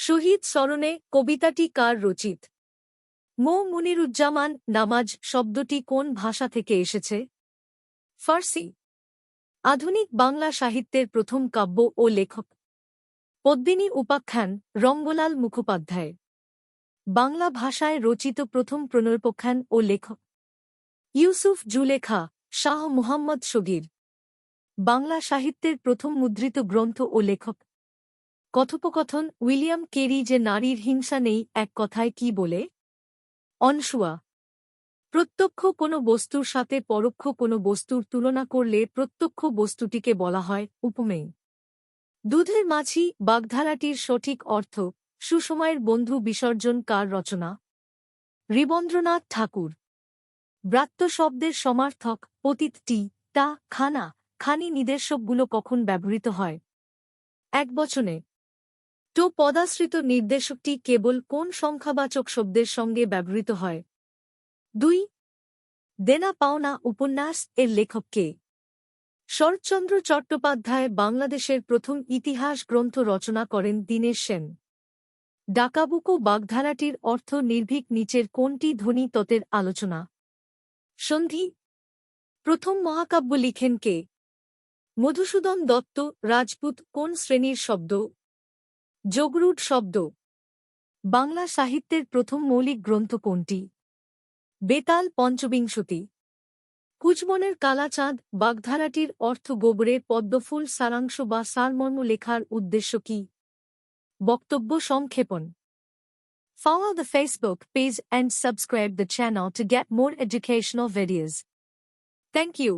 শহীদ স্মরণে কবিতাটি কার রচিত? মো মুনিরুজ্জামান। নামাজ শব্দটি কোন ভাষা থেকে এসেছে? ফার্সি। আধুনিক বাংলা সাহিত্যের প্রথম কাব্য ও লেখক? পদ্মিনী উপাখ্যান রঙ্গলাল মুখোপাধ্যায়। বাংলা ভাষায় রচিত প্রথম প্রণয়োপাখ্যান ও লেখক? ইউসুফ জুলেখা শাহ মুহাম্মদ শগীর। বাংলা সাহিত্যের প্রথম মুদ্রিত গ্রন্থ ও লেখক? কথোপকথন উইলিয়াম কেরি যে নারীর হিংসা নেই এক কথায় কি বলে? অনশোয়া। প্রত্যক্ষ কোনো বস্তুর সাথে পরোক্ষ কোনো বস্তুর তুলনা করলে প্রত্যক্ষ বস্তুটিকে বলা হয় উপমেয়। দুধের মাছি বাগধারাটির সঠিক অর্থ সুসময়ের বন্ধু বিসর্জন কার রচনা? ঋবন্দ্রনাথ ঠাকুর। ব্রাত্য শব্দের সমার্থক অতীত টি টা খানা খানি নির্দেশকগুলো কখন ব্যবহৃত হয়? একবচনে। টো পদাশ্রিত নির্দেশকটি কেবল কোন সংখ্যাবাচক শব্দের সঙ্গে ব্যবহৃত হয়? 2 দেনা পাওনা উপন্যাস এর লেখক কে? শরৎচন্দ্র চট্টোপাধ্যায় বাংলাদেশের প্রথম ইতিহাস গ্রন্থ রচনা করেন দীনেশ সেন। ডাকাবুকো বাগধারাটির অর্থ নির্ভীক নিচের কোনটি ধ্বনি ততের আলোচনা? সন্ধি। প্রথম মহাকাব্য লিখেন কে? মধুসূদন দত্ত। রাজপুত কোন শ্রেণীর শব্দ? যোগরূঢ় শব্দ। বাংলা সাহিত্যের প্রথম মৌলিক গ্রন্থ কোনটি? বেতাল পঞ্চবিংশতি। কুচবনের কালাচাঁদ বাগধারাটির অর্থ গোবরে পদ্মফুল সারাংশ বা সারমর্ম লেখার উদ্দেশ্য কি? বক্তব্য সংক্ষেপণ। Follow the Facebook page and subscribe the channel to get more educational videos. Thank you.